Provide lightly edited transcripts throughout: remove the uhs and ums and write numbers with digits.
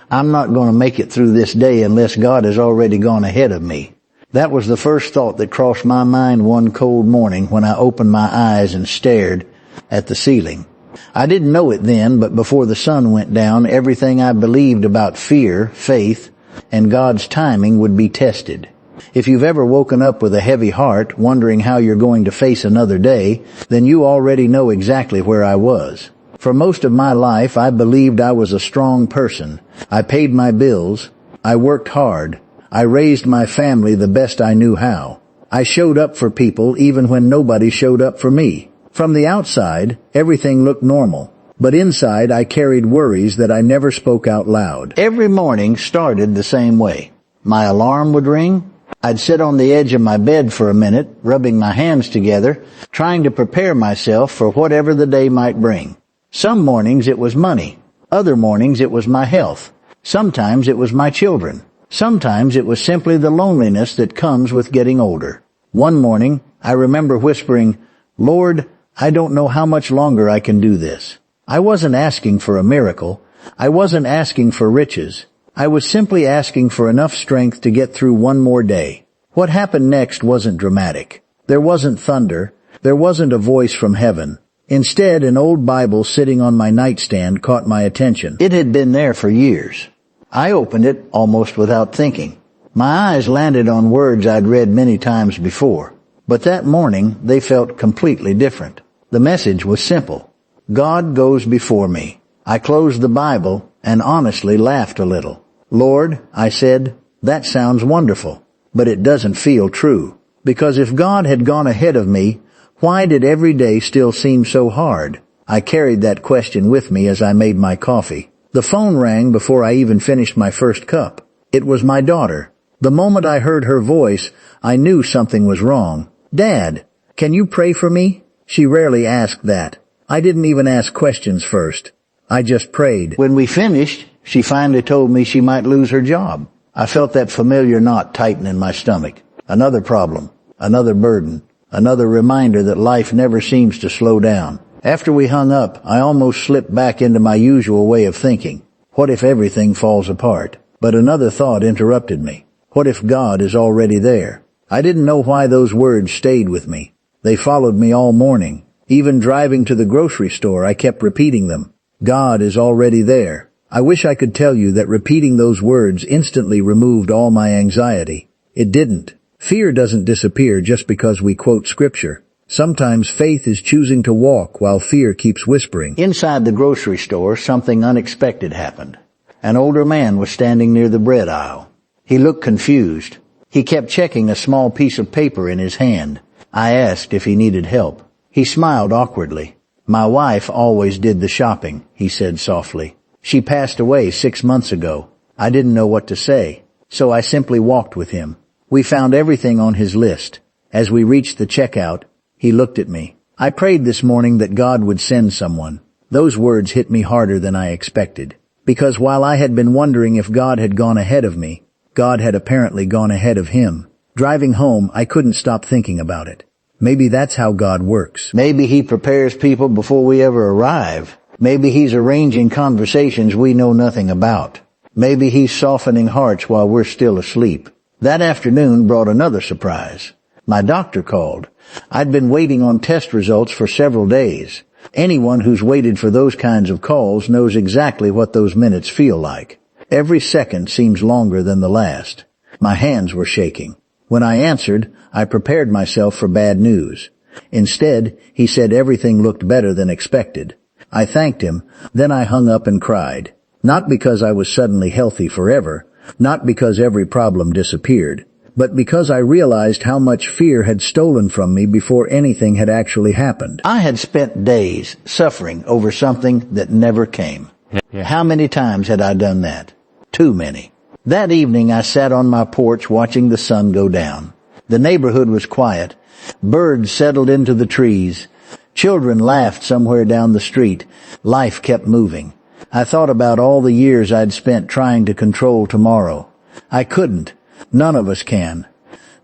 I'm not going to make it through this day unless God has already gone ahead of me. That was the first thought that crossed my mind one cold morning when I opened my eyes and stared at the ceiling. I didn't know it then, but before the sun went down, everything I believed about fear, faith, and God's timing would be tested. If you've ever woken up with a heavy heart, wondering how you're going to face another day, then you already know exactly where I was. For most of my life, I believed I was a strong person. I paid my bills. I worked hard. I raised my family the best I knew how. I showed up for people even when nobody showed up for me. From the outside, everything looked normal. But inside, I carried worries that I never spoke out loud. Every morning started the same way. My alarm would ring. I'd sit on the edge of my bed for a minute, rubbing my hands together, trying to prepare myself for whatever the day might bring. Some mornings it was money. Other mornings it was my health. Sometimes it was my children. Sometimes it was simply the loneliness that comes with getting older. One morning, I remember whispering, "Lord, I don't know how much longer I can do this." I wasn't asking for a miracle. I wasn't asking for riches. I was simply asking for enough strength to get through one more day. What happened next wasn't dramatic. There wasn't thunder. There wasn't a voice from heaven. Instead, an old Bible sitting on my nightstand caught my attention. It had been there for years. I opened it almost without thinking. My eyes landed on words I'd read many times before. But that morning, they felt completely different. The message was simple. God goes before me. I closed the Bible and honestly laughed a little. "Lord," I said, "that sounds wonderful, but it doesn't feel true. Because if God had gone ahead of me, why did every day still seem so hard?" I carried that question with me as I made my coffee. The phone rang before I even finished my first cup. It was my daughter. The moment I heard her voice, I knew something was wrong. "Dad, can you pray for me?" She rarely asked that. I didn't even ask questions first. I just prayed. When we finished, she finally told me she might lose her job. I felt that familiar knot tighten in my stomach. Another problem, another burden, another reminder that life never seems to slow down. After we hung up, I almost slipped back into my usual way of thinking. What if everything falls apart? But another thought interrupted me. What if God is already there? I didn't know why those words stayed with me. They followed me all morning. Even driving to the grocery store, I kept repeating them. God is already there. I wish I could tell you that repeating those words instantly removed all my anxiety. It didn't. Fear doesn't disappear just because we quote scripture. Sometimes faith is choosing to walk while fear keeps whispering. Inside the grocery store, something unexpected happened. An older man was standing near the bread aisle. He looked confused. He kept checking a small piece of paper in his hand. I asked if he needed help. He smiled awkwardly. "My wife always did the shopping," he said softly. "She passed away 6 months ago." I didn't know what to say, so I simply walked with him. We found everything on his list. As we reached the checkout, he looked at me. "I prayed this morning that God would send someone." Those words hit me harder than I expected. Because while I had been wondering if God had gone ahead of me, God had apparently gone ahead of him. Driving home, I couldn't stop thinking about it. Maybe that's how God works. Maybe he prepares people before we ever arrive. Maybe he's arranging conversations we know nothing about. Maybe he's softening hearts while we're still asleep. That afternoon brought another surprise. My doctor called. I'd been waiting on test results for several days. Anyone who's waited for those kinds of calls knows exactly what those minutes feel like. Every second seems longer than the last. My hands were shaking. When I answered, I prepared myself for bad news. Instead, he said everything looked better than expected. I thanked him, then I hung up and cried. Not because I was suddenly healthy forever, not because every problem disappeared, but because I realized how much fear had stolen from me before anything had actually happened. I had spent days suffering over something that never came. How many times had I done that? Too many. That evening I sat on my porch watching the sun go down. The neighborhood was quiet. Birds settled into the trees. Children laughed somewhere down the street. Life kept moving. I thought about all the years I'd spent trying to control tomorrow. I couldn't. None of us can.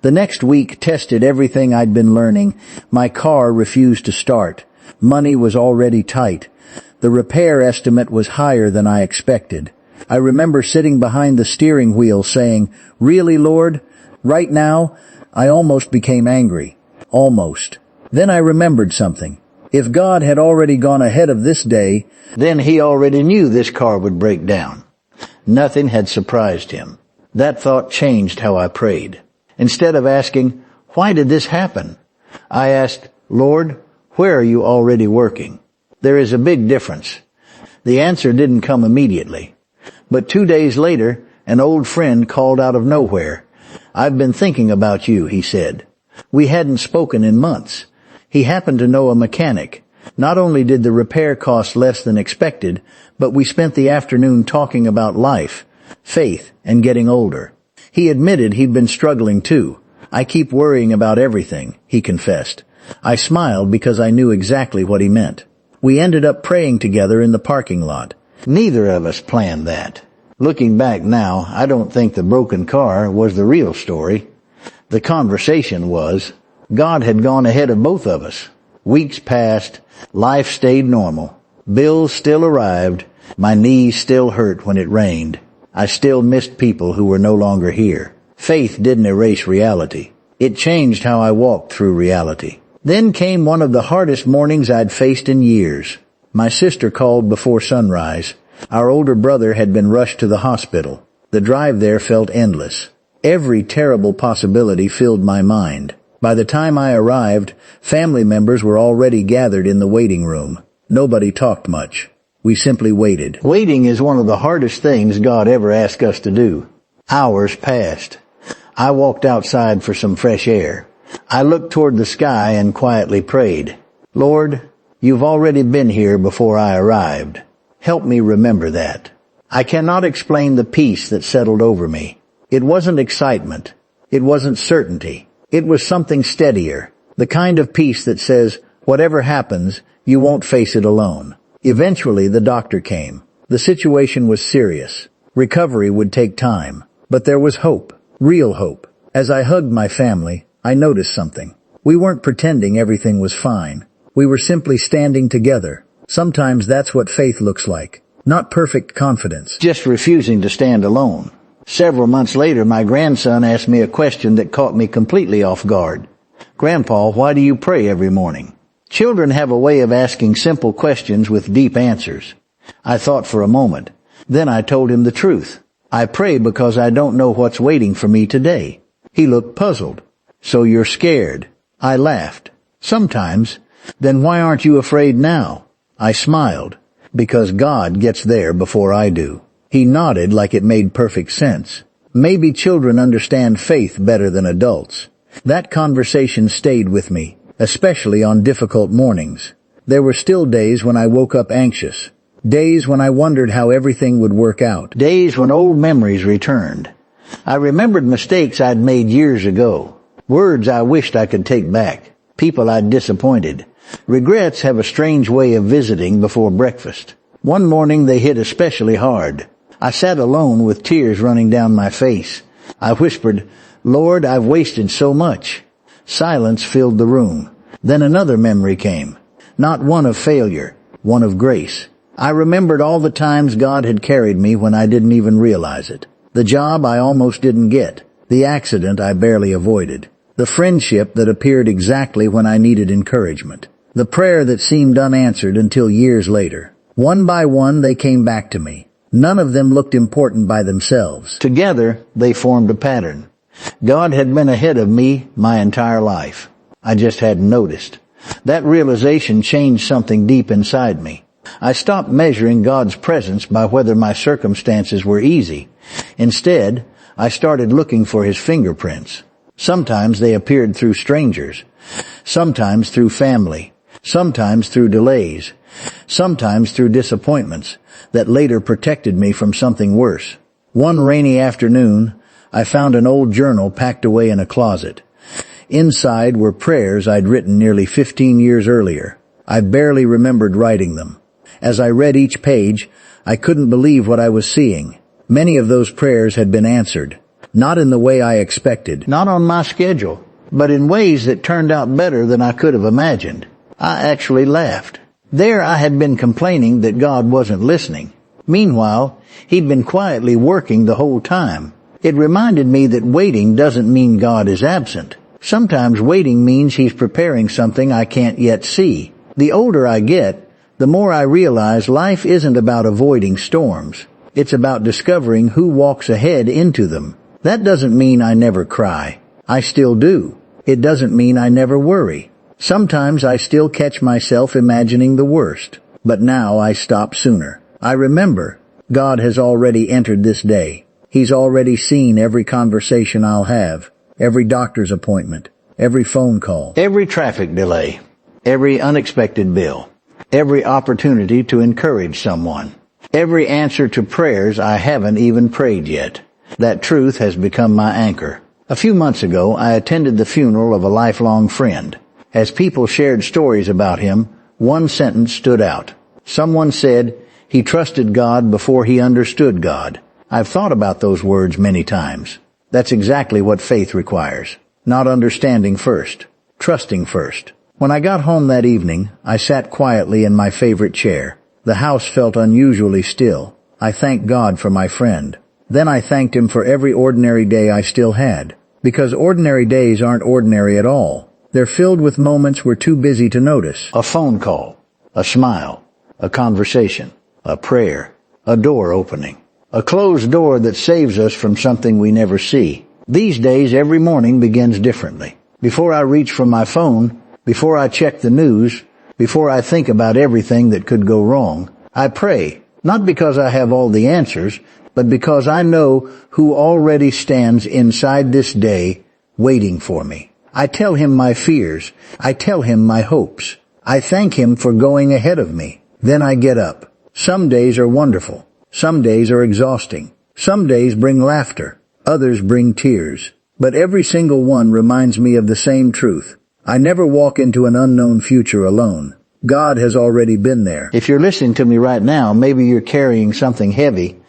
The next week tested everything I'd been learning. My car refused to start. Money was already tight. The repair estimate was higher than I expected. I remember sitting behind the steering wheel saying, "Really, Lord? Right now?" I almost became angry. Almost. Then I remembered something. If God had already gone ahead of this day, then He already knew this car would break down. Nothing had surprised Him. That thought changed how I prayed. Instead of asking, "Why did this happen?" I asked, "Lord, where are you already working?" There is a big difference. The answer didn't come immediately. But 2 days later, an old friend called out of nowhere. "I've been thinking about you," he said. We hadn't spoken in months. He happened to know a mechanic. Not only did the repair cost less than expected, but we spent the afternoon talking about life, faith, and getting older. He admitted he'd been struggling too. "I keep worrying about everything," he confessed. I smiled because I knew exactly what he meant. We ended up praying together in the parking lot. Neither of us planned that. Looking back now, I don't think the broken car was the real story. The conversation was. God had gone ahead of both of us. Weeks passed, life stayed normal. Bills still arrived, my knees still hurt when it rained. I still missed people who were no longer here. Faith didn't erase reality. It changed how I walked through reality. Then came one of the hardest mornings I'd faced in years. My sister called before sunrise. Our older brother had been rushed to the hospital. The drive there felt endless. Every terrible possibility filled my mind. By the time I arrived, family members were already gathered in the waiting room. Nobody talked much. We simply waited. Waiting is one of the hardest things God ever asked us to do. Hours passed. I walked outside for some fresh air. I looked toward the sky and quietly prayed. "Lord, you've already been here before I arrived. Help me remember that." I cannot explain the peace that settled over me. It wasn't excitement. It wasn't certainty. It was something steadier. The kind of peace that says, whatever happens, you won't face it alone. Eventually the doctor came. The situation was serious. Recovery would take time. But there was hope. Real hope. As I hugged my family, I noticed something. We weren't pretending everything was fine. We were simply standing together. Sometimes that's what faith looks like. Not perfect confidence. Just refusing to stand alone. Several months later, my grandson asked me a question that caught me completely off guard. "Grandpa, why do you pray every morning?" Children have a way of asking simple questions with deep answers. I thought for a moment. Then I told him the truth. "I pray because I don't know what's waiting for me today." He looked puzzled. "So you're scared?" I laughed. "Sometimes. Then why aren't you afraid now?" I smiled. "Because God gets there before I do." He nodded like it made perfect sense. Maybe children understand faith better than adults. That conversation stayed with me, especially on difficult mornings. There were still days when I woke up anxious. Days when I wondered how everything would work out. Days when old memories returned. I remembered mistakes I'd made years ago. Words I wished I could take back. People I'd disappointed. Regrets have a strange way of visiting before breakfast. One morning they hit especially hard. I sat alone with tears running down my face. I whispered, "Lord, I've wasted so much." Silence filled the room. Then another memory came. Not one of failure, one of grace. I remembered all the times God had carried me when I didn't even realize it. The job I almost didn't get. The accident I barely avoided. The friendship that appeared exactly when I needed encouragement. The prayer that seemed unanswered until years later. One by one they came back to me. None of them looked important by themselves. Together, they formed a pattern. God had been ahead of me my entire life. I just hadn't noticed. That realization changed something deep inside me. I stopped measuring God's presence by whether my circumstances were easy. Instead, I started looking for His fingerprints. Sometimes they appeared through strangers. Sometimes through family. Sometimes through delays. Sometimes through disappointments that later protected me from something worse. One rainy afternoon, I found an old journal packed away in a closet. Inside were prayers I'd written nearly 15 years earlier. I barely remembered writing them. As I read each page, I couldn't believe what I was seeing. Many of those prayers had been answered. Not in the way I expected, not on my schedule, but in ways that turned out better than I could have imagined. I actually laughed. There I had been complaining that God wasn't listening. Meanwhile, he'd been quietly working the whole time. It reminded me that waiting doesn't mean God is absent. Sometimes waiting means he's preparing something I can't yet see. The older I get, the more I realize life isn't about avoiding storms. It's about discovering who walks ahead into them. That doesn't mean I never cry. I still do. It doesn't mean I never worry. Sometimes I still catch myself imagining the worst. But now I stop sooner. I remember, God has already entered this day. He's already seen every conversation I'll have, every doctor's appointment, every phone call, every traffic delay, every unexpected bill, every opportunity to encourage someone, every answer to prayers I haven't even prayed yet. That truth has become my anchor. A few months ago, I attended the funeral of a lifelong friend. As people shared stories about him, one sentence stood out. Someone said, he trusted God before he understood God. I've thought about those words many times. That's exactly what faith requires. Not understanding first, trusting first. When I got home that evening, I sat quietly in my favorite chair. The house felt unusually still. I thanked God for my friend. Then I thanked him for every ordinary day I still had. Because ordinary days aren't ordinary at all. They're filled with moments we're too busy to notice. A phone call, a smile, a conversation, a prayer, a door opening. A closed door that saves us from something we never see. These days, every morning begins differently. Before I reach for my phone, before I check the news, before I think about everything that could go wrong, I pray, not because I have all the answers, but because I know who already stands inside this day waiting for me. I tell him my fears. I tell him my hopes. I thank him for going ahead of me. Then I get up. Some days are wonderful. Some days are exhausting. Some days bring laughter. Others bring tears. But every single one reminds me of the same truth. I never walk into an unknown future alone. God has already been there. If you're listening to me right now, maybe you're carrying something heavy.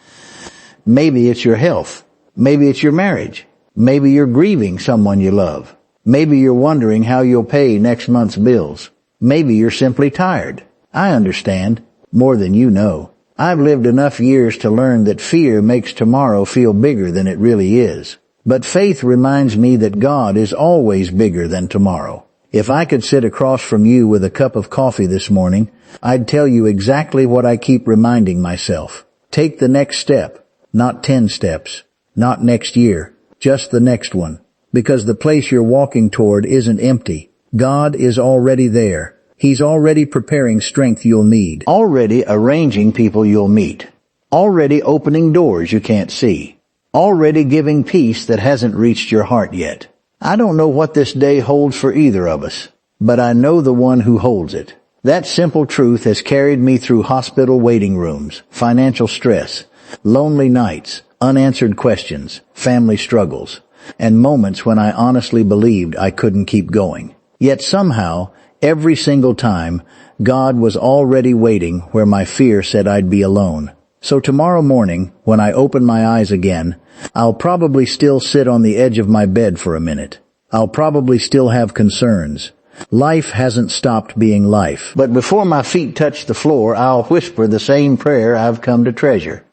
Maybe it's your health. Maybe it's your marriage. Maybe you're grieving someone you love. Maybe you're wondering how you'll pay next month's bills. Maybe you're simply tired. I understand, more than you know. I've lived enough years to learn that fear makes tomorrow feel bigger than it really is. But faith reminds me that God is always bigger than tomorrow. If I could sit across from you with a cup of coffee this morning, I'd tell you exactly what I keep reminding myself. Take the next step, not 10 steps, not next year, just the next one. Because the place you're walking toward isn't empty. God is already there. He's already preparing strength you'll need. Already arranging people you'll meet. Already opening doors you can't see. Already giving peace that hasn't reached your heart yet. I don't know what this day holds for either of us, but I know the one who holds it. That simple truth has carried me through hospital waiting rooms, financial stress, lonely nights, unanswered questions, family struggles, and moments when I honestly believed I couldn't keep going. Yet somehow, every single time, God was already waiting where my fear said I'd be alone. So tomorrow morning, when I open my eyes again, I'll probably still sit on the edge of my bed for a minute. I'll probably still have concerns. Life hasn't stopped being life. But before my feet touch the floor, I'll whisper the same prayer I've come to treasure.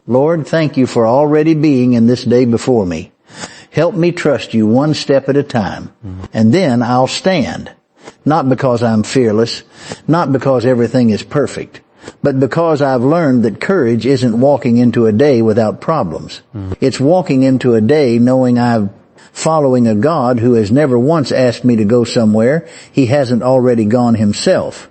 Lord, thank you for already being in this day before me. Help me trust you one step at a time. And then I'll stand. Not because I'm fearless, not because everything is perfect, but because I've learned that courage isn't walking into a day without problems. It's walking into a day knowing I'm following a God who has never once asked me to go somewhere He hasn't already gone Himself.